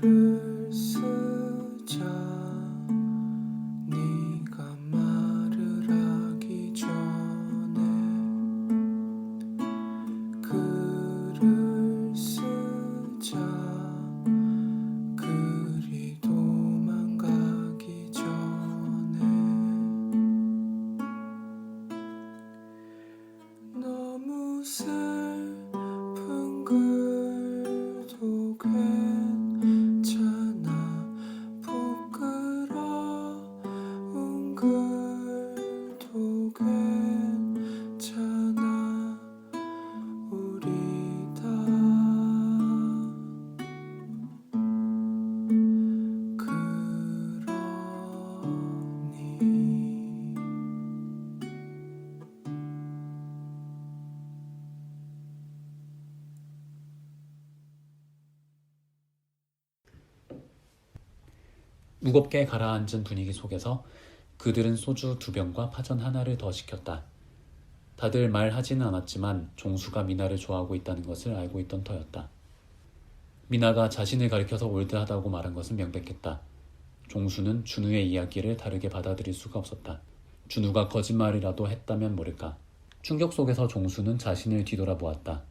글을 쓰자 네가 말을 하기 전에 글을 쓰자 글이 도망가기 전에 너무 슬픈 글도 괜찮아 부끄러운 글도 괜찮아 우리 다 그러니 무겁게 가라앉은 분위기 속에서 그들은 소주 2병과 파전 하나를 더 시켰다. 다들 말하지는 않았지만 종수가 미나를 좋아하고 있다는 것을 알고 있던 터였다. 미나가 자신을 가리켜서 올드하다고 말한 것은 명백했다. 종수는 준우의 이야기를 다르게 받아들일 수가 없었다. 준우가 거짓말이라도 했다면 모를까. 충격 속에서 종수는 자신을 뒤돌아보았다.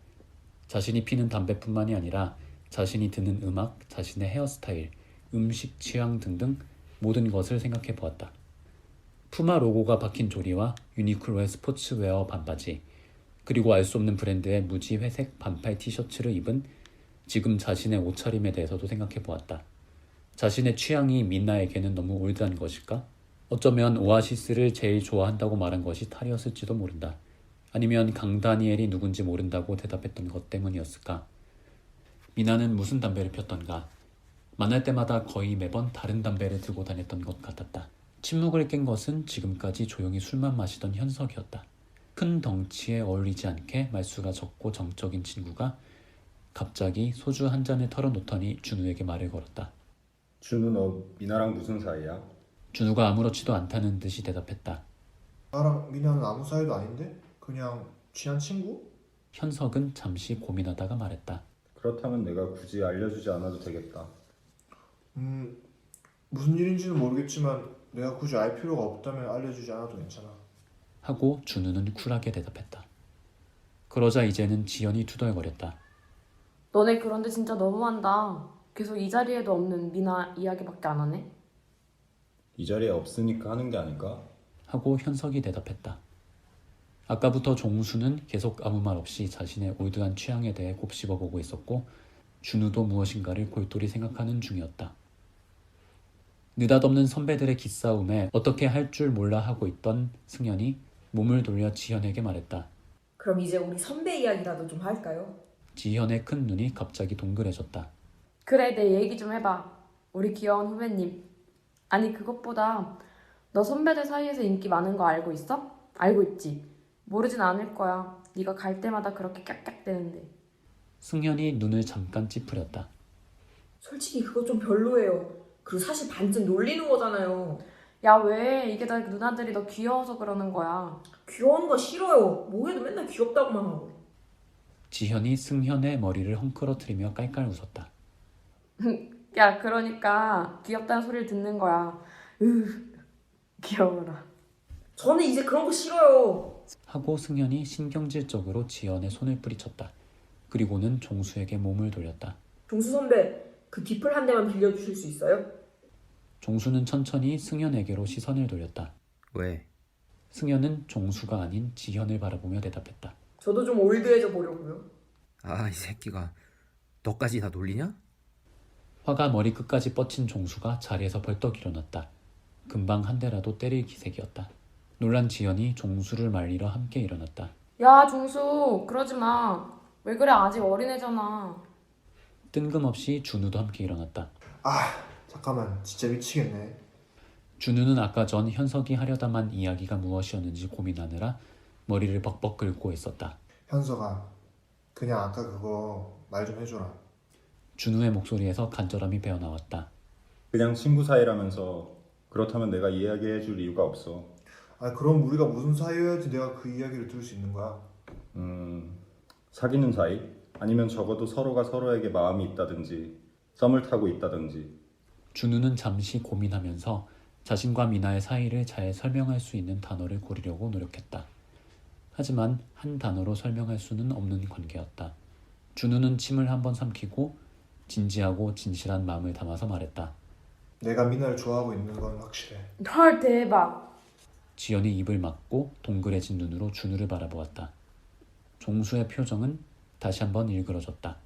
자신이 피는 담배뿐만이 아니라 자신이 듣는 음악, 자신의 헤어스타일, 음식 취향 등등 모든 것을 생각해 보았다. 푸마 로고가 박힌 조리와 유니클로의 스포츠웨어 반바지, 그리고 알 수 없는 브랜드의 무지 회색 반팔 티셔츠를 입은 지금 자신의 옷차림에 대해서도 생각해 보았다. 자신의 취향이 민나에게는 너무 올드한 것일까? 어쩌면 오아시스를 제일 좋아한다고 말한 것이 탈이었을지도 모른다. 아니면 강다니엘이 누군지 모른다고 대답했던 것 때문이었을까? 미나는 무슨 담배를 폈던가? 만날 때마다 거의 매번 다른 담배를 들고 다녔던 것 같았다. 침묵을 깬 것은 지금까지 조용히 술만 마시던 현석이었다. 큰 덩치에 어울리지 않게 말수가 적고 정적인 친구가 갑자기 소주 한 잔을 털어놓더니 준우에게 말을 걸었다. 준우 너 미나랑 무슨 사이야? 준우가 아무렇지도 않다는 듯이 대답했다. 나랑 미나는 아무 사이도 아닌데? 그냥 친한 친구? 현석은 잠시 고민하다가 말했다. 그렇다면 내가 굳이 알려주지 않아도 되겠다. 무슨 일인지는 모르겠지만 내가 굳이 알 필요가 없다면 알려주지 않아도 괜찮아. 하고 준우는 쿨하게 대답했다. 그러자 이제는 지연이 투덜거렸다. 너네 그런데 진짜 너무한다. 계속 이 자리에도 없는 미나 이야기밖에 안 하네? 이 자리에 없으니까 하는 게 아닐까? 하고 현석이 대답했다. 아까부터 종수는 계속 아무 말 없이 자신의 올드한 취향에 대해 곱씹어보고 있었고 준우도 무엇인가를 골똘히 생각하는 중이었다. 느닷없는 선배들의 기싸움에 어떻게 할 줄 몰라 하고 있던 승현이 몸을 돌려 지현에게 말했다. 그럼 이제 우리 선배 이야기라도 좀 할까요? 지현의 큰 눈이 갑자기 동그래졌다. 그래, 내 얘기 좀 해봐. 우리 귀여운 후배님. 아니, 그것보다 너 선배들 사이에서 인기 많은 거 알고 있어? 알고 있지? 모르진 않을 거야. 네가 갈 때마다 그렇게 깍깍대는데. 승현이 눈을 잠깐 찌푸렸다. 솔직히 그거 좀 별로예요. 그리고 사실 반쯤 놀리는 거잖아요. 야, 왜? 이게 다 누나들이 너 귀여워서 그러는 거야. 귀여운 거 싫어요. 뭐해도 맨날 귀엽다고만 하고. 지현이 승현의 머리를 헝클어뜨리며 깔깔 웃었다. 야, 그러니까 귀엽다는 소리를 듣는 거야. 귀여워라. 저는 이제 그런 거 싫어요. 하고 승현이 신경질적으로 지현의 손을 뿌리쳤다. 그리고는 종수에게 몸을 돌렸다. 종수 선배, 그 뒷풀 한 대만 빌려주실 수 있어요? 종수는 천천히 승현에게로 시선을 돌렸다. 왜? 승현은 종수가 아닌 지현을 바라보며 대답했다. 저도 좀 올드해져 보려고요. 아, 이 새끼가 너까지 다 놀리냐? 화가 머리끝까지 뻗친 종수가 자리에서 벌떡 일어났다. 금방 한 대라도 때릴 기색이었다. 놀란 지현이 종수를 말리러 함께 일어났다. 야, 종수, 그러지 마. 왜 그래? 아직 어린애잖아. 뜬금없이 준우도 함께 일어났다. 잠깐만, 진짜 미치겠네. 준우는 아까 전 현석이 하려다만 이야기가 무엇이었는지 고민하느라 머리를 벅벅 긁고 있었다. 현석아, 그냥 아까 그거 말 좀 해줘라. 준우의 목소리에서 간절함이 배어나왔다. 그냥 친구 사이라면서 그렇다면 내가 이야기해줄 이유가 없어. 그럼 우리가 무슨 사이여야지 내가 그 이야기를 들을 수 있는 거야. 사귀는 사이? 아니면 적어도 서로가 서로에게 마음이 있다든지 썸을 타고 있다든지. 준우는 잠시 고민하면서 자신과 미나의 사이를 잘 설명할 수 있는 단어를 고르려고 노력했다. 하지만 한 단어로 설명할 수는 없는 관계였다. 준우는 침을 한번 삼키고 진지하고 진실한 마음을 담아서 말했다. 내가 미나를 좋아하고 있는 건 확실해. 헐 대박. 지연이 입을 막고 동그래진 눈으로 준우를 바라보았다. 종수의 표정은 다시 한번 일그러졌다.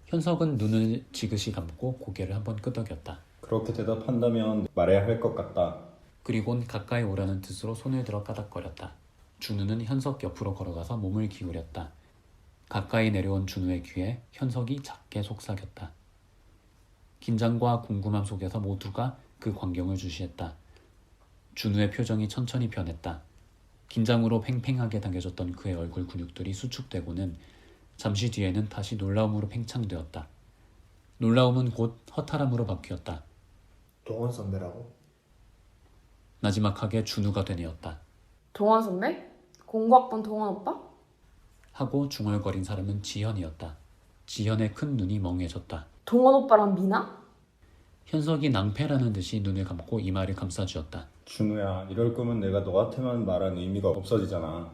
현석은 눈을 지그시 감고 고개를 한번 끄덕였다. 그렇게 대답한다면 말해야 할 것 같다. 그리곤 가까이 오라는 뜻으로 손을 들어 까닥거렸다. 준우는 현석 옆으로 걸어가서 몸을 기울였다. 가까이 내려온 준우의 귀에 현석이 작게 속삭였다. 긴장과 궁금함 속에서 모두가 그 광경을 주시했다. 준우의 표정이 천천히 변했다. 긴장으로 팽팽하게 당겨졌던 그의 얼굴 근육들이 수축되고는 잠시 뒤에는 다시 놀라움으로 팽창되었다. 놀라움은 곧 허탈함으로 바뀌었다. 동원 선배라고? 나지막하게 준우가 되뇌었다. 동원 선배? 공부학번 동원 오빠? 하고 중얼거린 사람은 지현이었다. 지현의 큰 눈이 멍해졌다. 동원 오빠랑 미나? 현석이 낭패라는 듯이 눈을 감고 이마를 감싸주었다. 준우야, 이럴 거면 내가 너한테만 말한 의미가 없어지잖아.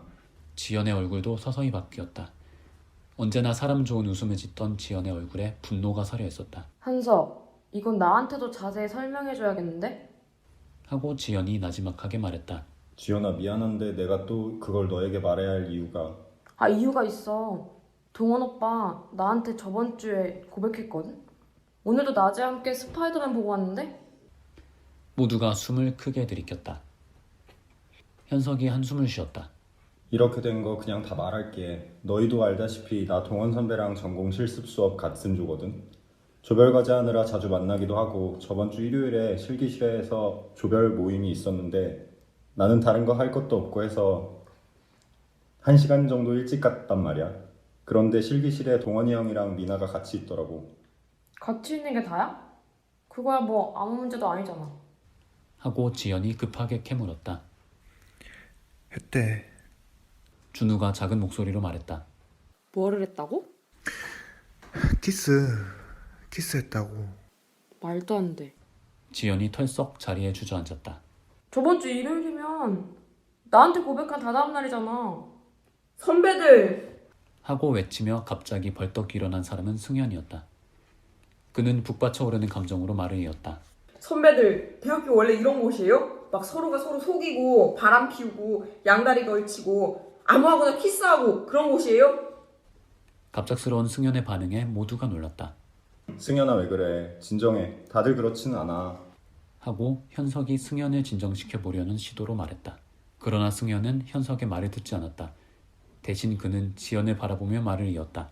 지연의 얼굴도 서서히 바뀌었다. 언제나 사람 좋은 웃음을 짓던 지연의 얼굴에 분노가 서려 있었다. 한석, 이건 나한테도 자세히 설명해줘야겠는데? 하고 지연이 나지막하게 말했다. 지연아, 미안한데 내가 또 그걸 너에게 말해야 할 이유가. 아, 이유가 있어. 동원 오빠 나한테 저번 주에 고백했거든? 오늘도 낮에 함께 스파이더맨 보고 왔는데? 모두가 숨을 크게 들이켰다. 현석이 한숨을 쉬었다. 이렇게 된 거 그냥 다 말할게. 너희도 알다시피 나 동원 선배랑 전공 실습 수업 같은 조거든. 조별 과제 하느라 자주 만나기도 하고 저번 주 일요일에 실기실에서 조별 모임이 있었는데 나는 다른 거 할 것도 없고 해서 1시간 정도 일찍 갔단 말이야. 그런데 실기실에 동원이 형이랑 미나가 같이 있더라고. 같이 있는 게 다야? 그거야 뭐 아무 문제도 아니잖아. 하고 지연이 급하게 캐물었다. 했대. 준우가 작은 목소리로 말했다. 뭐를 했다고? 키스했다고. 말도 안 돼. 지연이 털썩 자리에 주저앉았다. 저번 주 일요일이면 나한테 고백한 다다음 날이잖아. 선배들! 하고 외치며 갑자기 벌떡 일어난 사람은 승현이었다. 그는 북받쳐 오르는 감정으로 말을 이었다. 선배들, 대학교 원래 이런 곳이에요? 막 서로가 서로 속이고 바람 피우고 양다리 걸치고 아무하고나 키스하고 그런 곳이에요? 갑작스러운 승현의 반응에 모두가 놀랐다. 승현아, 왜 그래? 진정해. 다들 그렇지는 않아. 하고 현석이 승현을 진정시켜 보려는 시도로 말했다. 그러나 승현은 현석의 말을 듣지 않았다. 대신 그는 지연을 바라보며 말을 이었다.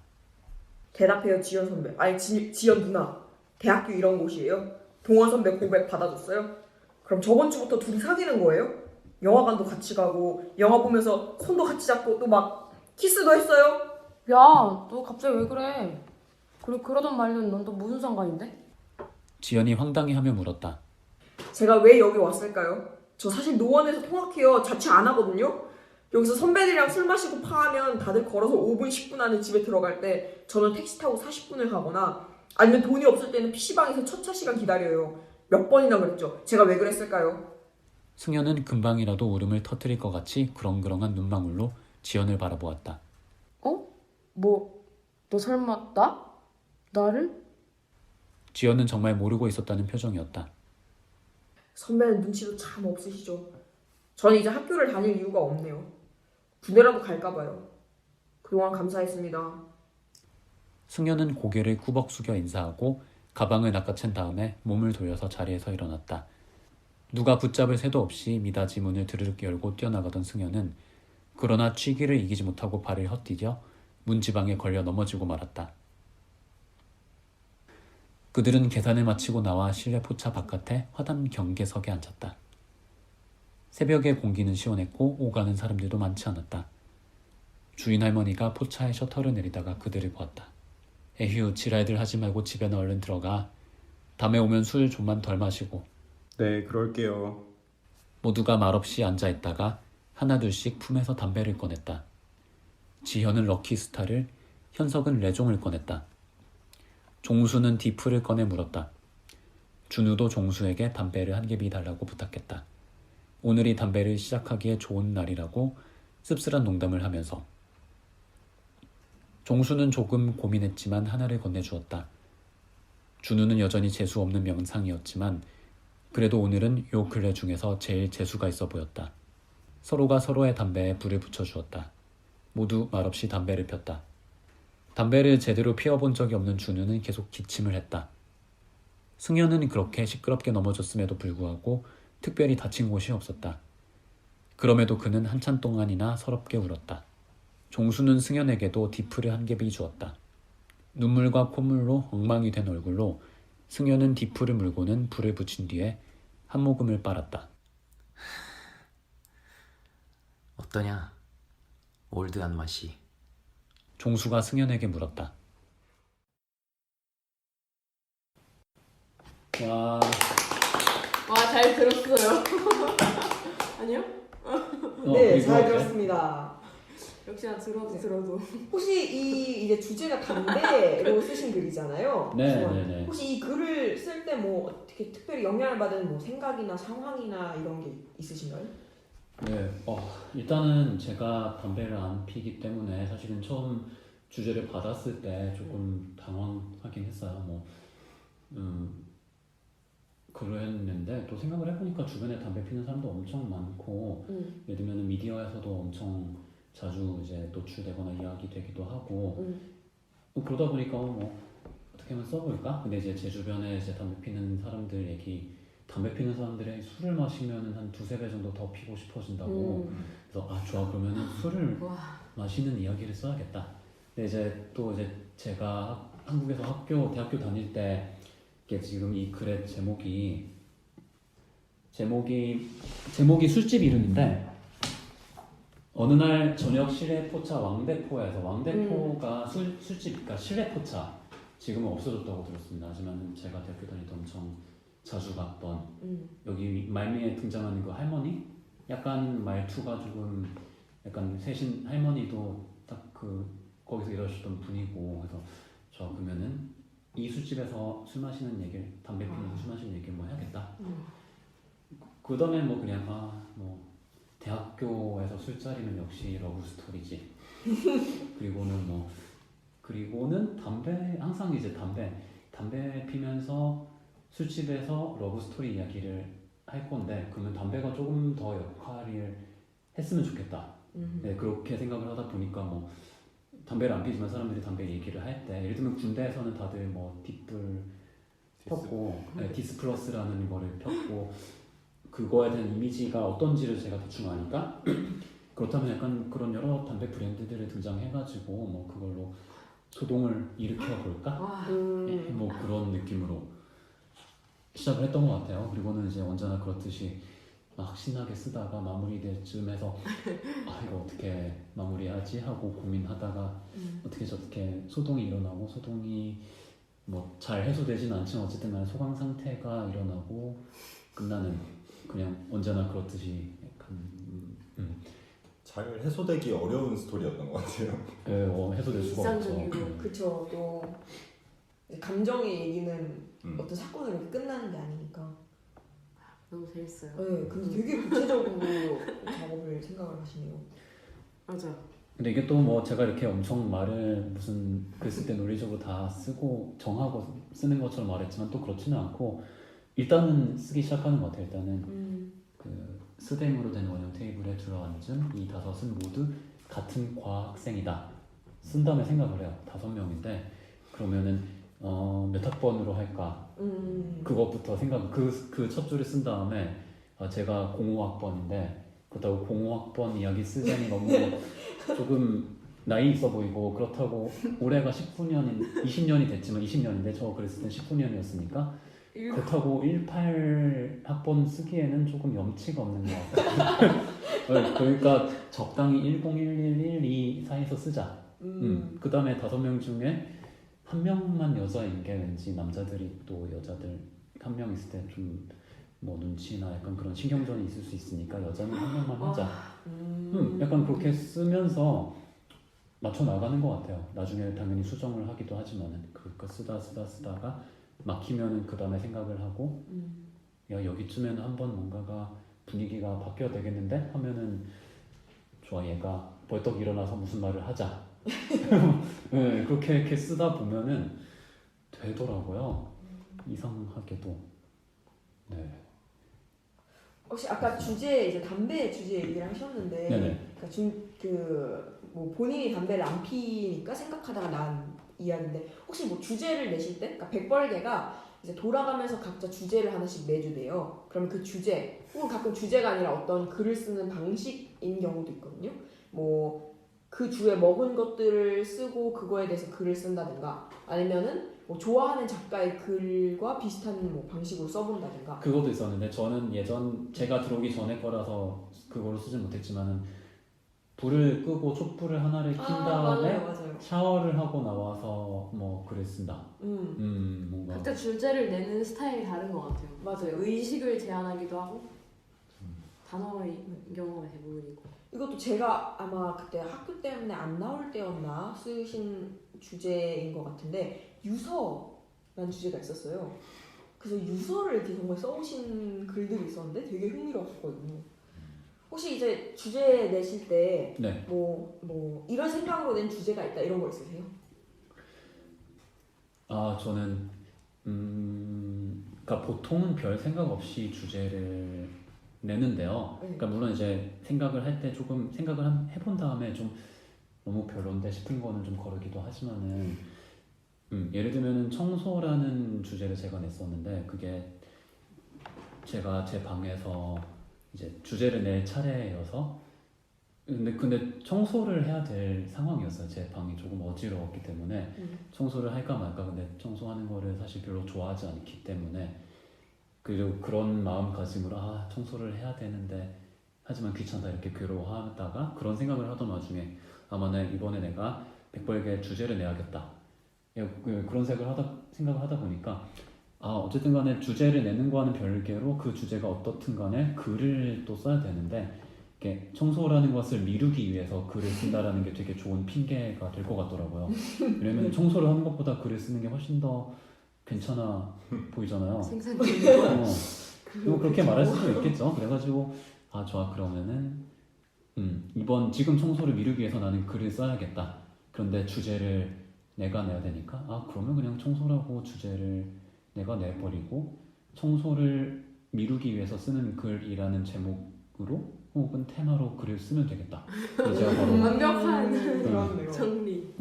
대답해요, 지연 선배. 아니, 지연 누나. 대학교 이런 곳이에요? 동원 선배 고백 받아줬어요? 그럼 저번 주부터 둘이 사귀는 거예요? 영화관도 같이 가고 영화 보면서 손도 같이 잡고 또 막 키스도 했어요? 야, 너 갑자기 왜 그래? 그리고 그러던 말든 넌 또 무슨 상관인데? 지연이 황당해하며 물었다. 제가 왜 여기 왔을까요? 저 사실 노원에서 통학해요. 자취 안 하거든요? 여기서 선배들이랑 술 마시고 파하면 다들 걸어서 5분, 10분 안에 집에 들어갈 때 저는 택시 타고 40분을 가거나 아니면 돈이 없을 때는 PC방에서 첫차 시간 기다려요. 몇 번이나 그랬죠. 제가 왜 그랬을까요? 승현은 금방이라도 울음을 터뜨릴 것 같이 그렁그렁한 눈망울로 지연을 바라보았다. 어? 뭐, 너 설마 나? 나를? 지연은 정말 모르고 있었다는 표정이었다. 선배는 눈치도 참 없으시죠. 저는 이제 학교를 다닐 이유가 없네요. 군대라도 갈까봐요. 그동안 감사했습니다. 승현은 고개를 꾸벅 숙여 인사하고 가방을 낚아챈 다음에 몸을 돌려서 자리에서 일어났다. 누가 붙잡을 새도 없이 미닫이 문을 드르륵 열고 뛰어나가던 승현은 그러나 취기를 이기지 못하고 발을 헛디뎌 문지방에 걸려 넘어지고 말았다. 그들은 계산을 마치고 나와 실내 포차 바깥에 화단 경계석에 앉았다. 새벽의 공기는 시원했고 오가는 사람들도 많지 않았다. 주인 할머니가 포차의 셔터를 내리다가 그들을 보았다. 에휴, 지랄들 하지 말고 집에나 얼른 들어가. 다음에 오면 술 좀만 덜 마시고. 네, 그럴게요. 모두가 말없이 앉아있다가 하나둘씩 품에서 담배를 꺼냈다. 지현은 럭키스타를, 현석은 레종을 꺼냈다. 종수는 디프를 꺼내 물었다. 준우도 종수에게 담배를 한 개비 달라고 부탁했다. 오늘이 담배를 시작하기에 좋은 날이라고 씁쓸한 농담을 하면서. 종수는 조금 고민했지만 하나를 건네주었다. 준우는 여전히 재수 없는 명상이었지만 그래도 오늘은 요 근래 중에서 제일 재수가 있어 보였다. 서로가 서로의 담배에 불을 붙여주었다. 모두 말없이 담배를 폈다. 담배를 제대로 피워본 적이 없는 준우는 계속 기침을 했다. 승현은 그렇게 시끄럽게 넘어졌음에도 불구하고 특별히 다친 곳이 없었다. 그럼에도 그는 한참 동안이나 서럽게 울었다. 종수는 승현에게도 디프를 한 개비 주었다. 눈물과 콧물로 엉망이 된 얼굴로 승현은 디프를 물고는 불을 붙인 뒤에 한 모금을 빨았다. 어떠냐? 올드한 맛이. 종수가 승현에게 물었다. 와, 잘 들었어요. 아니요? 네, 잘 들었습니다. 역시나 들어도. 혹시 이제 주제가 담배로 쓰신 글이잖아요. 네. 혹시 이 글을 쓸 때 뭐 어떻게 특별히 영향을 받은 뭐 생각이나 상황이나 이런 게 있으신가요? 네, 일단은 제가 담배를 안 피기 때문에 사실은 처음 주제를 받았을 때 조금 당황하긴 했어요. 그랬는데 또 생각을 해보니까 주변에 담배 피는 사람도 엄청 많고 예를 들면 미디어에서도 엄청 자주 이제 노출되거나 이야기되기도 하고 그러다 보니까 어떻게 하면 써볼까? 근데 이제 제 주변에 이제 담배 피는 사람들 얘기, 담배 피는 사람들이 술을 마시면은 한 2-3배 정도 더 피고 싶어진다고. 그래서 좋아, 그러면은 술을 마시는 이야기를 써야겠다. 근데 이제 또 이제 제가 한국에서 대학교 다닐 때 이게 지금 이 글의 제목이 술집 이름인데 어느 날 저녁 실내포차 왕대포에서 왕대포가 술집, 그러니까 실내포차 지금은 없어졌다고 들었습니다. 하지만 제가 대학교 다닐 때 엄청 자주 갔던 여기 말미에 등장하는 그 할머니? 약간 말투가 조금 약간 세신 할머니도 딱 거기서 일하셨던 분이고 그래서 저 그러면은 이 술집에서 술 마시는 얘기를 담배 피면서 술 마시는 얘기를 해야겠다. 그 다음에 그냥 대학교에서 술자리는 역시 러브 스토리지. 그리고는 담배 항상 이제 담배 피면서 술집에서 러브 스토리 이야기를 할 건데 그러면 담배가 조금 더 역할을 했으면 좋겠다. 네, 그렇게 생각을 하다 보니까 담배를 안 피지만 사람들이 담배 얘기를 할 때 예를 들면 군대에서는 다들 뒷불 폈고 디스플러스라는 거를 폈고 그거에 대한 이미지가 어떤지를 제가 대충 아니까 그렇다면 약간 그런 여러 담배 브랜드들을 등장해가지고 그걸로 소동을 일으켜 볼까? 그런 느낌으로 시작을 했던 것 같아요. 그리고는 이제 언제나 그렇듯이 막 신나게 쓰다가 마무리될 즈음에서 이거 어떻게 마무리하지 하고 고민하다가 어떻게 저렇게 소동이 일어나고 소동이 잘 해소되진 않지만 어쨌든 간에 소강 상태가 일어나고 끝나는 그냥 언제나 그렇듯이 약간 잘 해소되기 어려운 스토리였던 것 같아요. 해소될 수가 없죠. 일상적이고 그쵸. 또 감정의 얘기는 어떤 사건으로 이렇게 끝나는 게 아니니까. 너무 재밌어요. 네, 근데 되게 구체적으로 작업을 생각을 하시네요. 맞아. 근데 이게 또 제가 이렇게 엄청 말을 무슨 글 쓸 때 논리적으로 다 쓰고 정하고 쓰는 것처럼 말했지만 또 그렇지는 않고 일단은 쓰기 시작하는 것 같아요. 일단은 스댕으로 된 원형 테이블에 들어앉은 이 5은 모두 같은 과학생이다. 쓴 다음에 생각을 해요. 5명인데 그러면은 몇 학번으로 할까? 그것부터 그 첫 줄을 쓴 다음에 제가 05학번인데 그렇다고 05학번 이야기 쓰자니 너무 조금 나이 있어 보이고 그렇다고 올해가 20년이 됐지만 20년인데 저 그랬을 땐 19년이었으니까 그렇다고 18학번 쓰기에는 조금 염치가 없는 것 같아요. 그러니까 적당히 101112 사이에서 쓰자. 그 다음에 5명 중에 한 명만 여자인 게 왠지 남자들이 또 여자들 한 명 있을 때 좀 눈치나 약간 그런 신경전이 있을 수 있으니까 여자는 한 명만 하자. 약간 그렇게 쓰면서 맞춰 나가는 것 같아요. 나중에 당연히 수정을 하기도 하지만은 그거 쓰다가 막히면은 그 다음에 생각을 하고 야 여기쯤에는 한번 뭔가가 분위기가 바뀌어야 되겠는데 하면은 좋아 얘가 벌떡 일어나서 무슨 말을 하자. 네, 그렇게 이렇게 쓰다 보면은 되더라고요. 이상하게도. 네. 혹시 아까 주제 이제 담배 주제 얘기를 하셨는데, 네네. 그러니까 뭐 본인이 담배를 안 피니까 생각하다가 난 이야기인데, 혹시 뭐 주제를 내실 때, 그러니까 백벌개가 이제 돌아가면서 각자 주제를 하나씩 내주대요. 그러면 그 주제, 혹은 가끔 주제가 아니라 어떤 글을 쓰는 방식인 경우도 있거든요. 뭐 그 주에 먹은 것들을 쓰고 그거에 대해서 글을 쓴다든가, 아니면은 뭐 좋아하는 작가의 글과 비슷한 뭐 방식으로 써본다든가. 그것도 있었는데 저는 제가 들어오기 전에 거라서 그걸로 쓰진 못했지만은 불을 끄고 촛불을 하나를 킨 다음에 맞아요. 샤워를 하고 나와서 뭐 글을 쓴다. 뭔가 각자 주제를 내는 스타일이 다른 것 같아요. 맞아요. 의식을 제안하기도 하고 단어의 경우가 대부분이고. 이것도 제가 아마 그때 학교 때문에 안 나올 때였나 쓰신 주제인 것 같은데, 유서라는 주제가 있었어요. 그래서 유서를 이렇게 정말 써오신 글들이 있었는데 되게 흥미로웠거든요. 혹시 이제 주제 내실 때 네. 뭐 이런 생각으로 낸 주제가 있다 이런 거 있으세요? 저는 그러니까 보통은 별 생각 없이 주제를 내는데요. 네. 그러니까 물론 이제 생각을 할 때 조금 생각을 해본 다음에 좀 너무 별론데 싶은 거는 좀 거르기도 하지만은 예를 들면은 청소라는 주제를 제가 냈었는데 그게 제가 제 방에서 이제 주제를 낼 차례여서 근데 청소를 해야 될 상황이었어요. 제 방이 조금 어지러웠기 때문에 청소를 할까 말까. 근데 청소하는 거를 사실 별로 좋아하지 않기 때문에 그리고 그런 마음가짐으로 청소를 해야 되는데 하지만 귀찮다 이렇게 괴로워하다가 그런 생각을 하던 와중에 이번에 내가 백벌개 주제를 내야겠다. 그런 생각을 하다 보니까 어쨌든 간에 주제를 내는 거와는 별개로 그 주제가 어떻든 간에 글을 또 써야 되는데 이렇게 청소라는 것을 미루기 위해서 글을 쓴다라는 게 되게 좋은 핑계가 될 것 같더라고요. 왜냐면 청소를 하는 것보다 글을 쓰는 게 훨씬 더 괜찮아 보이잖아요. 생산적인 뭐 그렇게 말할 수도 있겠죠. 그래가지고 좋아 그러면은 지금 청소를 미루기 위해서 나는 글을 써야겠다. 그런데 주제를 내가 내야 되니까 그러면 그냥 청소라고 주제를 내가 내버리고 청소를 미루기 위해서 쓰는 글이라는 제목으로 혹은 테마로 글을 쓰면 되겠다. 그래서 제가 바로 완벽한 그렇네요. 정리.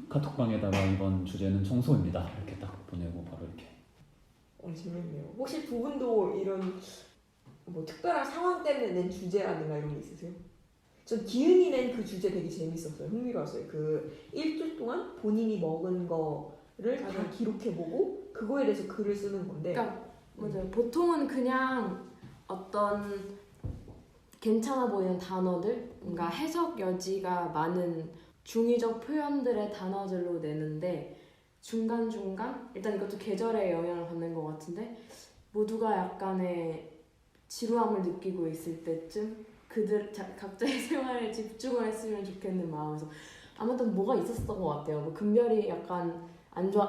카톡방에다가 이번 주제는 청소입니다. 이렇게 딱 보내고 바로 이렇게. 재밌네요. 혹시 두 분도 이런 뭐 특별한 상황 때문에 낸 주제라든가 이런 게 있으세요? 전 기은이 낸 그 주제 되게 재밌었어요. 흥미로웠어요. 그 일주일 동안 본인이 먹은 거를 다 맞아요. 기록해보고 그거에 대해서 글을 쓰는 건데. 그러니까 맞아요. 보통은 그냥 어떤 괜찮아 보이는 단어들, 뭔가 해석 여지가 많은 중의적 표현들의 단어들로 내는데 중간중간 일단 이것도 계절의 영향을 받는 것 같은데 모두가 약간의 지루함을 느끼고 있을 때쯤 각자의 생활에 집중을 했으면 좋겠는 마음에서 아무튼 뭐가 있었던 것 같아요. 뭐 금별이 약간 안 좋아,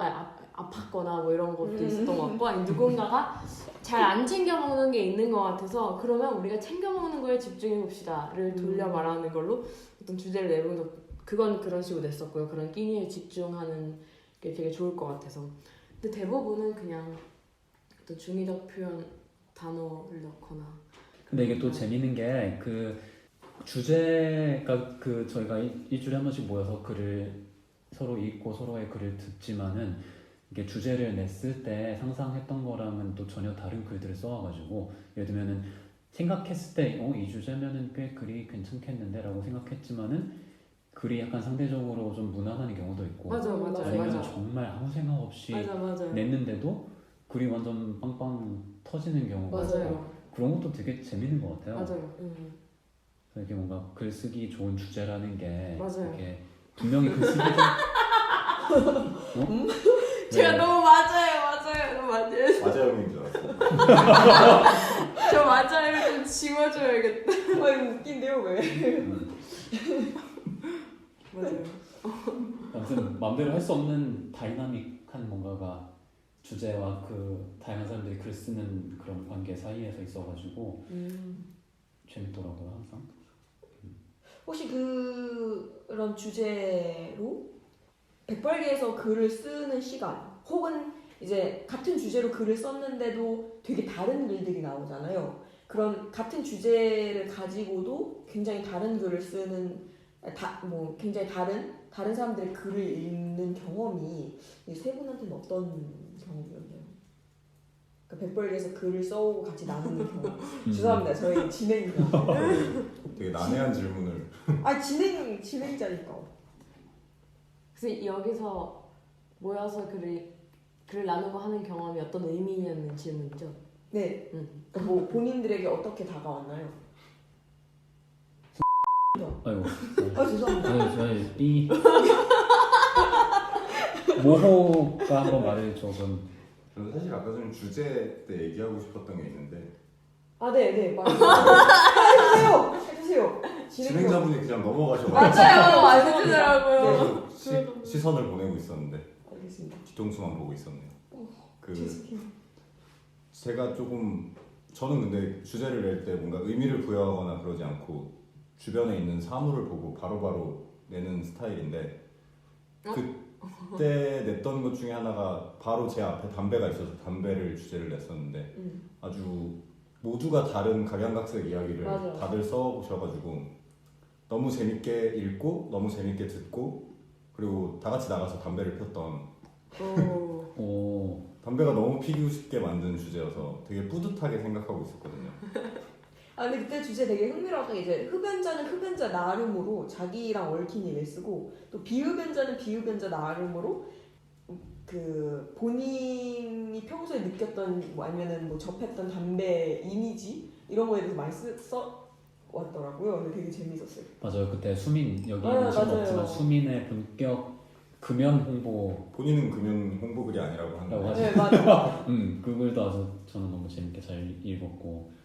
아팠거나 뭐 이런 것도 있었던 것 같고, 아니 누군가가 잘 안 챙겨 먹는 게 있는 것 같아서 그러면 우리가 챙겨 먹는 거에 집중해 봅시다를 돌려 말하는 걸로 어떤 주제를 내보는 그건 그런 식으로 냈었고요. 그런 끼니에 집중하는 게 되게 좋을 것 같아서. 근데 대부분은 그냥 어떤 중의적 표현 단어를 넣거나. 근데 이게 또 재밌는 게 그 주제가 저희가 일주일에 한 번씩 모여서 글을 서로 읽고 서로의 글을 듣지만은 이게 주제를 냈을 때 상상했던 거랑은 또 전혀 다른 글들을 써와가지고 예를 들면은 생각했을 때 이 주제면은 꽤 글이 괜찮겠는데 라고 생각했지만은 글이 약간 상대적으로 좀 무난한 경우도 있고 아니면 정말 아무 생각 없이 냈는데도 글이 완전 빵빵 터지는 경우가 있고 그런 것도 되게 재밌는 것 같아요. 맞아요. 그래서 이게 뭔가 글쓰기 좋은 주제라는 게 맞아요. 이게 분명히 글쓰기 좀 제가 너무 맞아요. 맞아요인 줄 알았어. 저 맞아요. 좀 지워줘야겠다. 이거 웃긴데요 왜? 맞아요. 아무튼 마음대로 할 수 없는 다이나믹한 뭔가가 주제와 그 다양한 사람들이 글 쓰는 그런 관계 사이에서 있어가지고 재밌더라고요 항상. 혹시 그런 주제로 백발기에서 글을 쓰는 시간 혹은 이제 같은 주제로 글을 썼는데도 되게 다른 글들이 나오잖아요. 그런 같은 주제를 가지고도 굉장히 다른 글을 쓰는 뭐 굉장히 다른 사람들의 글을 읽는 경험이 이 세 분한테는 어떤 경험이었나요? 그러니까 백벌기에서 글을 써오고 같이 나누는 경험. 죄송합니다. 저희 진행자. 되게 난해한 질문을. 아 진행자니까. 그래서 여기서 모여서 글을 나누고 하는 경험이 어떤 의미였는 질문이죠? 네. 뭐 본인들에게 어떻게 다가왔나요? 아이고. 아 죄송합니다. 저희 이 모호가 한번 말해줘. 좀 저는 사실 아까 전에 주제 때 얘기하고 싶었던 게 있는데 아 네 맞아요. 해주세요. 진행자분이 그냥 넘어가셔가지고 맞아요. 안 해주더라고요. 계속 시선을 보내고 있었는데 알겠습니다. 뒤통수만 보고 있었네요. 그 죄송해요. 제가 조금 저는 근데 주제를 낼 때 뭔가 의미를 부여하거나 그러지 않고 주변에 있는 사물을 보고 바로바로 내는 스타일인데 그때 냈던 것 중에 하나가 바로 제 앞에 담배가 있어서 담배를 주제를 냈었는데 아주 모두가 다른 각양각색 이야기를 맞아. 다들 써오셔가지고 너무 재밌게 읽고 너무 재밌게 듣고 그리고 다 같이 나가서 담배를 폈던 오. 담배가 너무 피고 싶게 만든 주제여서 되게 뿌듯하게 생각하고 있었거든요. 아 근데 그때 주제 되게 흥미로웠던 게 이제 흡연자는 흡연자 나름으로 자기랑 얽힌 얘기를 쓰고 또 비흡연자는 비흡연자 나름으로 그 본인이 평소에 느꼈던 뭐 아니면은 뭐 접했던 담배 이미지 이런 거에 대해서 많이 써 왔더라고요. 근데 되게 재밌었어요. 맞아요. 그때 수민 여기 아, 있는 친구 맞아요. 없지만 수민의 본격 금연 홍보 본인은 금연 홍보글이 아니라고 라고 하는데 하죠. 네 맞아. 그 글도 아주 저는 너무 재밌게 잘 읽었고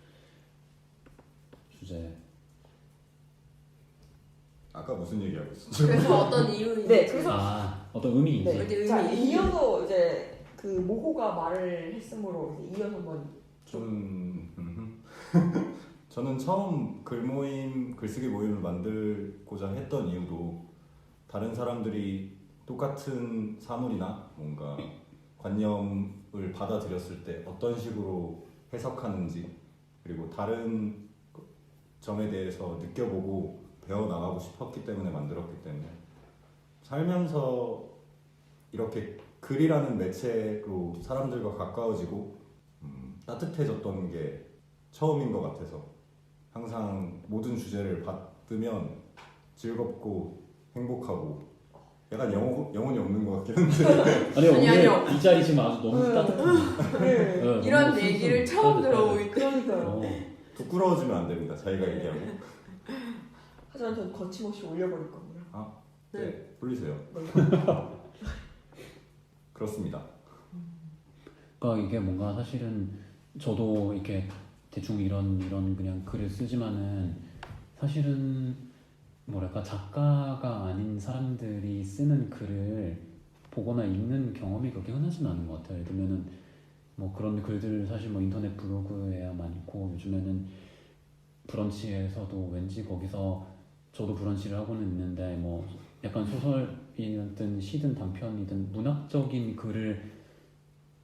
주제 아까 무슨 얘기하고 있었죠? 그래서 어떤 이유인지. 네 그래서 어떤 의미인지. 네. 자 이어서 이제 그 모호가 말을 했으므로 이제 이어서 한번 저는 처음 글쓰기 모임을 만들고자 했던 이유도 다른 사람들이 똑같은 사물이나 뭔가 관념을 받아들였을 때 어떤 식으로 해석하는지 그리고 다른 점에 대해서 느껴보고 배워나가고 싶었기 때문에 만들었기 때문에 살면서 이렇게 글이라는 매체로 사람들과 가까워지고 따뜻해졌던 게 처음인 것 같아서 항상 모든 주제를 받으면 즐겁고 행복하고 약간 영혼이 없는 것 같긴 한데 아니 오늘 아니요. 이 자리 지금 아주 너무 따뜻해. 네, 이런 너무 얘기를 순수, 처음 따뜻해. 들어보니까. 그러니까요. 부끄러워지면 안 됩니다. 자기가 얘기하고. 하지만 전 거침없이 올려버릴 겁니다. 네, 돌리세요. 그렇습니다. 그러니까 이게 뭔가 사실은 저도 이렇게 대충 이런 그냥 글을 쓰지만은 사실은 뭐랄까 작가가 아닌 사람들이 쓰는 글을 보거나 읽는 경험이 그렇게 흔하지는 않은 것 같아요. 예를 들면은 뭐 그런 글들 사실 뭐 인터넷 블로그에야 많고 요즘에는 브런치에서도 왠지 거기서 저도 브런치를 하고는 있는데 뭐 약간 소설이든 시든 단편이든 문학적인 글을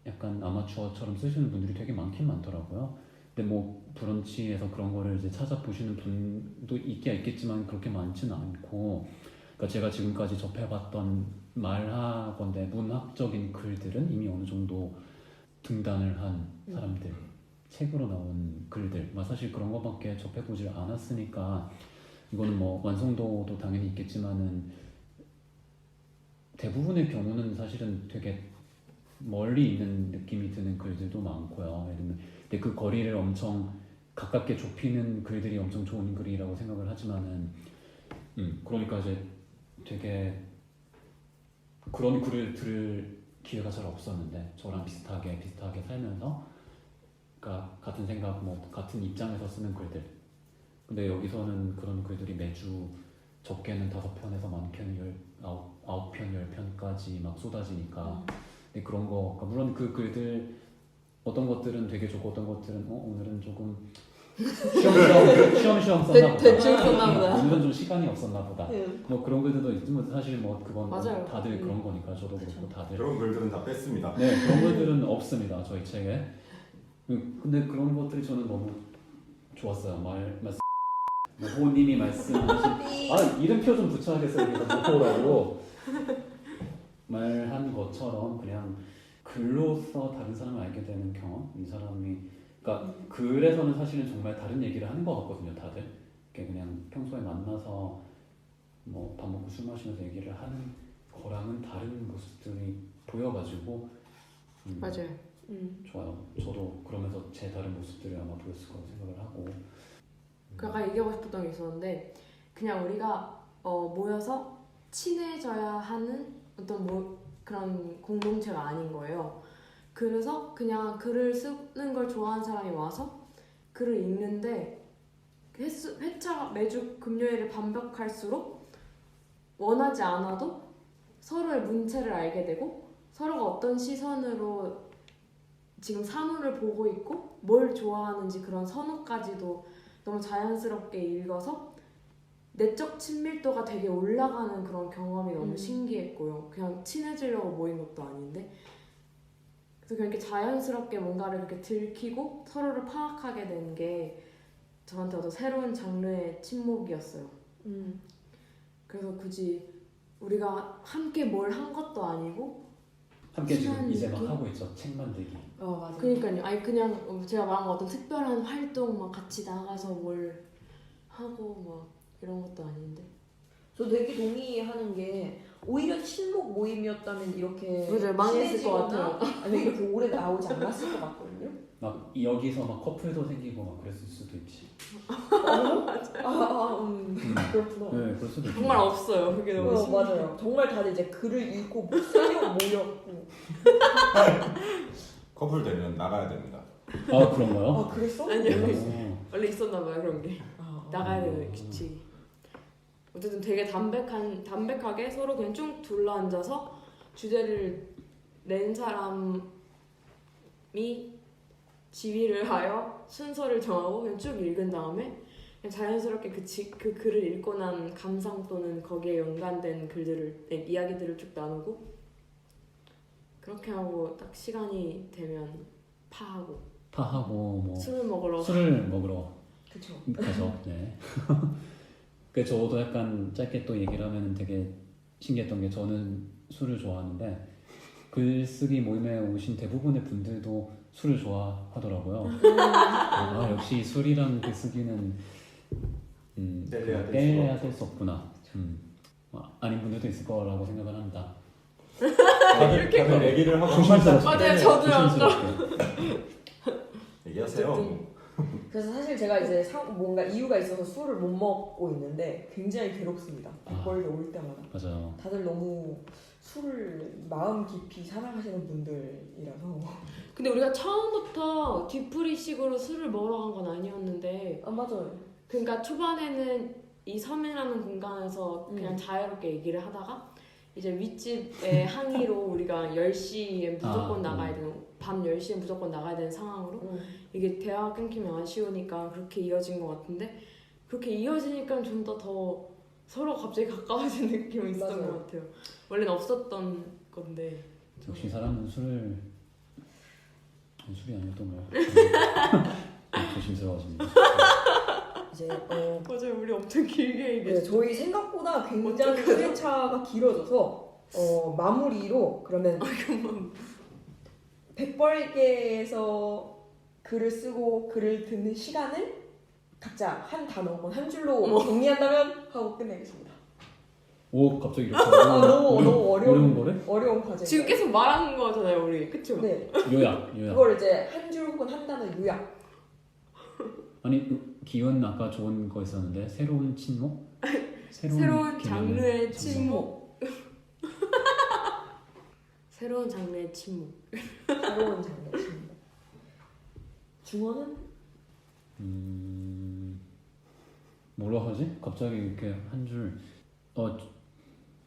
약간 아마추어처럼 쓰시는 분들이 되게 많긴 많더라고요. 근데 뭐 브런치에서 그런 거를 이제 찾아보시는 분도 있겠지만 그렇게 많지는 않고, 그러니까 제가 지금까지 접해봤던 말하건대 문학적인 글들은 이미 어느 정도 등단을 한 사람들, 책으로 나온 글들, 사실 그런 거밖에 접해보질 않았으니까 이거는 뭐 완성도도 당연히 있겠지만은 대부분의 경우는 사실은 되게 멀리 있는 느낌이 드는 글들도 많고요. 예를 들면 근데 그 거리를 엄청 가깝게 좁히는 글들이 엄청 좋은 글이라고 생각을 하지만은 그러니까 이제 되게 그런 글을 들을 기회가 잘 없었는데 저랑 비슷하게 살면서 그러니까 같은 생각 뭐 같은 입장에서 쓰는 글들 근데 여기서는 그런 글들이 매주 적게는 5편에서 많게는 9편, 10편까지 막 쏟아지니까. 근데 그런 거, 그러니까 물론 그 글들 어떤 것들은 되게 좋고 어떤 것들은 오늘은 조금 쉬엄쉬엄 썼나 보다. 대충 썼나 보다. 오늘은 좀 시간이 없었나 보다. 네. 뭐 그런 글들도 있지만 사실 뭐 그건 맞아요. 다들 그런 거니까 저도 그렇고 다들. 그런 글들은 다 뺐습니다. 네, 그런 것들은 없습니다. 저희 책에. 근데 그런 것들이 저는 너무 좋았어요. 호님이 말씀하신 이름표 좀 붙여야겠어요. 모호라고 말한 것처럼 그냥 글로서 다른 사람을 알게 되는 경험. 이 사람이 그러니까 글에서는 사실은 정말 다른 얘기를 하는 것 같거든요. 다들 그냥 평소에 만나서 뭐 밥 먹고 술 마시면서 얘기를 하는 거랑은 다른 모습들이 보여가지고 맞아요. 좋아요. 저도 그러면서 제 다른 모습들이 아마 보였을 거라고 생각을 하고. 그 아까 얘기하고 싶었던 게 있었는데 그냥 우리가 모여서 친해져야 하는 어떤 그런 공동체가 아닌 거예요. 그래서 그냥 글을 쓰는 걸 좋아하는 사람이 와서 글을 읽는데 회차가 매주 금요일에 반복할수록 원하지 않아도 서로의 문체를 알게 되고 서로가 어떤 시선으로 지금 사물을 보고 있고 뭘 좋아하는지 그런 선호까지도 너무 자연스럽게 읽어서 내적 친밀도가 되게 올라가는 그런 경험이 너무 신기했고요. 그냥 친해지려고 모인 것도 아닌데 그래서 그냥 이렇게 자연스럽게 뭔가를 이렇게 들키고 서로를 파악하게 된 게 저한테 어떤 새로운 장르의 친목이었어요. 그래서 굳이 우리가 함께 뭘 한 것도 아니고 함께 지금 친한 이제 막 느낌? 하고 있죠. 책 만들기. 맞아요. 그러니까요. 아니 그냥 제가 말한 거 어떤 특별한 활동 막 같이 나가서 뭘 하고 막 이런 것도 아닌데. 저 되게 동의하는 게 오히려 친목 모임이었다면 이렇게 맞아요. 망했을 것 친해지거나 같아요. 아니면 이렇게 오래 나오지 않았을 것 같거든요. 막 여기서 막 커플도 생기고 막 그랬을 수도 있지. 그렇구나. 네, 그럴 수도 있지. 정말 없어요. 그게 너무 신기해요. 맞아요. 정말 다들 이제 글을 읽고 뭐 쓰려고 모였고. 커플 되면 나가야 됩니다. 아 그런가요? 그랬어? 아니요. 어. 원래 있었나 봐요 그런 게. 나가야 되는 규칙이. 어쨌든 되게 담백하게 서로 그냥 쭉 둘러앉아서 주제를 낸 사람이 지휘를 하여 순서를 정하고 그냥 쭉 읽은 다음에 그냥 자연스럽게 그 글을 읽고 난 감상 또는 거기에 연관된 이야기들을 쭉 나누고 그렇게 하고 딱 시간이 되면 파하고 뭐 술을 먹으러 그쵸. 가죠. 네. 그 저도 약간 짧게 또 얘기를 하면 되게 신기했던 게 저는 술을 좋아하는데 글쓰기 모임에 오신 대부분의 분들도 술을 좋아하더라고요. 역시 술이랑 글쓰기는 떼야 될 수 없구나. 아닌 분들도 있을 거라고 생각을 합니다. 다들 얘기를 하고 맞아요. 저도요. 조심스럽게. 얘기하세요. 그래서 사실 제가 이제 뭔가 이유가 있어서 술을 못 먹고 있는데 굉장히 괴롭습니다. 백벌이 올 때마다. 맞아요. 다들 너무 술을 마음 깊이 사랑하시는 분들이라서. 근데 우리가 처음부터 뒤풀이식으로 술을 먹으러 간 건 아니었는데 맞아요. 그러니까 초반에는 이 섬이라는 공간에서 그냥 자유롭게 얘기를 하다가 이제 윗집의 항의로 우리가 10시에 무조건 나가야 되는 밤 10시에 무조건 나가야 되는 상황으로 이게 대화가 끊기면 아쉬우니까 그렇게 이어진 것 같은데 그렇게 이어지니까 좀 더 서로 갑자기 가까워진 느낌이 있었던 맞아요. 것 같아요. 원래는 없었던 건데 역시 사람은 술이 아니었던 거야. 조심스러워집니다. 이제 맞아요. 우리 엄청 길게 얘기했어요. 저희 생각보다 굉장히 회차가 길어져서 마무리로 그러면 백벌개에서 글을 쓰고 글을 듣는 시간을 각자 한 단어, 한 줄로 정리한다면 하고 끝내겠습니다. 오 갑자기 이렇게 너무 어려운 거래? 어려운 과제. 지금 계속 말하는 거잖아요, 우리. 그쵸? 네. 요약. 그걸 이제 한 줄 혹은 한 단어 요약. 아니 기운 아까 좋은 거 있었는데 새로운 침묵? 새로운 개념의 장르의 침묵. 새로운 장르의 침묵. 새로운 장르의 침묵. 중어는 뭐라 하지? 갑자기 이렇게 한 줄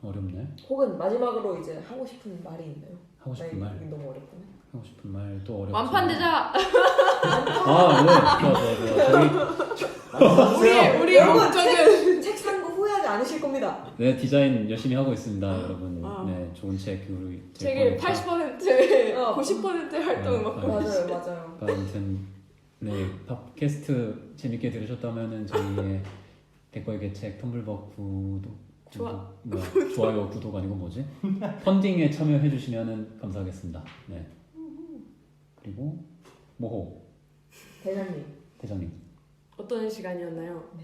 어렵네. 혹은 마지막으로 이제 하고 싶은 말이 있나요? 하고 싶은 말. 너무 어렵구나. 하고 싶은 말도 어렵지. 완판되자. 아, 네. 좋아. 우리 여러분 목적은 책 산 거 후회하지 않으실 겁니다. 네, 디자인 열심히 하고 있습니다, 여러분. 아. 네, 좋은 책 우리 책의 80% 어. 90% 활동을 막. 맞아요. 아무튼 네, 팟캐스트 재밌게 들으셨다면은 저희의 백벌개 책 텀블벅 좋아요 구독 아니고 뭐지? 펀딩에 참여해 주시면은 감사하겠습니다. 네. 그리고 모호 대장님. 어떤 시간이었나요? 네.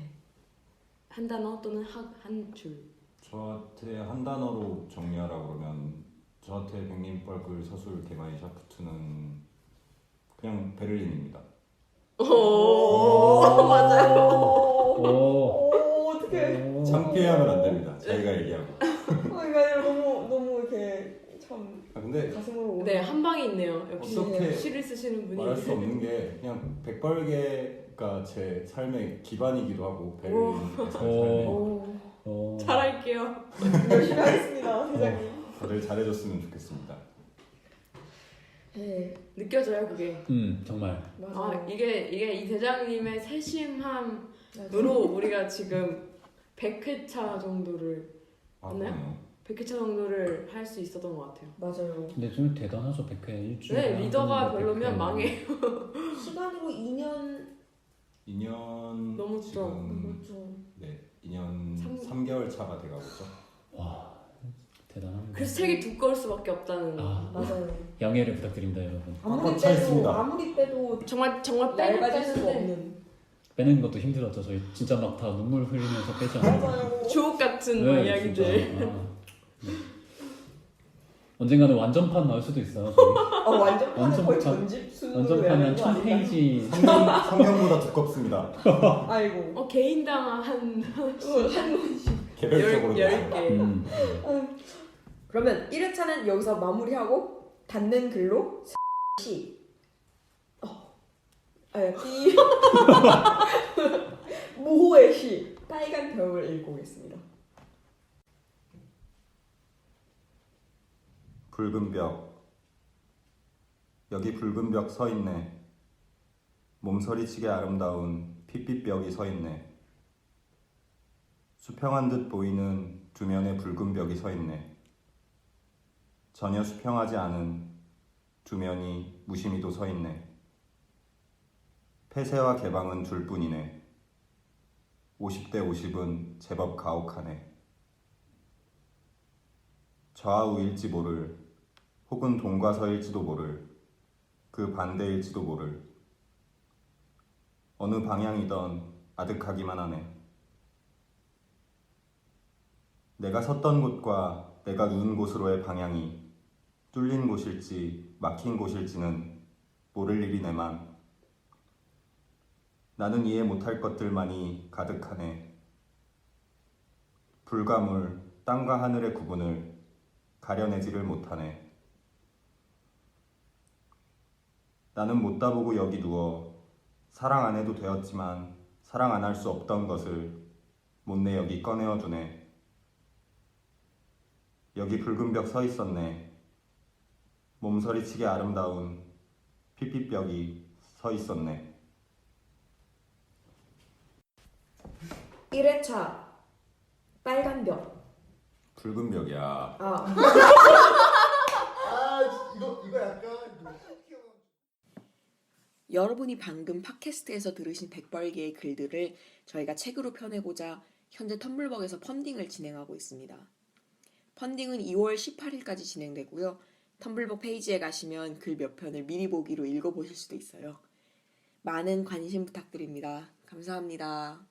한 단어 또는 한 줄. 저한테 한 단어로 정리하라 그러면 저한테 백림벌글 서술 대마이 샤프트는 그냥 베를린입니다. 오, 맞아요. 오. 어떡해. 창피하면 안 됩니다. 자기가 얘기하고. 이거 아니라 너무 이렇게 참 근데 가슴으로 오는. 네, 한 방이 있네요. 역시 어떻게 시를 쓰시는 분이. 말할 수 없는 게 그냥 백벌개가 제 삶의 기반이기도 하고 베를린에서의 삶의 잘할게요. 열심히 하겠습니다, 대장님. 다들 잘해줬으면 좋겠습니다. 네, 느껴져요, 그게. 정말. 맞아요. 이게 이 대장님의 세심함으로 맞아요. 우리가 지금 100회차 정도를 맞나요? 그러네요. 100회차 정도를 할 수 있었던 것 같아요. 맞아요. 근데 좀 대단하죠. 100회 일주일에. 네, 리더가 하는 별로면 100회. 망해요. 시간으로 2년 2년 너무 지금 넘었죠. 네 2년 삼- 3개월 차가 돼가고 있죠. 와, 대단합니다. 그래서 책이 두꺼울 수밖에 없다는. 아, 맞아요. 양해를 부탁드립니다, 여러분. 꽉꽉 차 있습니다. 아무리 빼도 정말 얇아질 수가 빼는데 없는. 빼는 것도 힘들었죠. 저희 진짜 막 다 눈물 흘리면서 빼잖아요. 맞아요. 주옥 같은 네, 이야기들. 진짜. 네. 언젠가는 완전판 나올 수도 있어요. 저희. 완전판은 거의 완전판- 전집 순으로 완전판은 내는 거 아닌가요? 1000페이지. 성경보다 두껍습니다. 아이고. 개인당 한 개별적으로 10개. 그러면 1회차는 여기서 마무리하고 닫는 글로 시. 띠. 모호의 시. 빨간 벽을 읽고 오겠습니다. 붉은 벽. 여기 붉은 벽 서 있네. 몸서리치게 아름다운 핏빛 벽이 서 있네. 수평한 듯 보이는 두 면의 붉은 벽이 서 있네. 전혀 수평하지 않은 두 면이 무심히도 서 있네. 폐쇄와 개방은 둘뿐이네. 50대 50은 제법 가혹하네. 좌우일지 모를, 혹은 동과 서일지도 모를, 그 반대일지도 모를. 어느 방향이던 아득하기만 하네. 내가 섰던 곳과 내가 누운 곳으로의 방향이 뚫린 곳일지 막힌 곳일지는 모를 일이네만. 나는 이해 못할 것들만이 가득하네. 불과 물, 땅과 하늘의 구분을 가려내지를 못하네. 나는 못 다보고 여기 누워 사랑 안 해도 되었지만 사랑 안 할 수 없던 것을 못내 여기 꺼내어 두네. 여기 붉은 벽 서 있었네. 몸서리치게 아름다운 핏빛 벽이 서 있었네. 1회차 빨간 벽. 붉은 벽이야. 이거 약간 여러분이 방금 팟캐스트에서 들으신 백벌개의 글들을 저희가 책으로 펴내고자 현재 텀블벅에서 펀딩을 진행하고 있습니다. 펀딩은 2월 18일까지 진행되고요. 텀블벅 페이지에 가시면 글 몇 편을 미리 보기로 읽어보실 수도 있어요. 많은 관심 부탁드립니다. 감사합니다.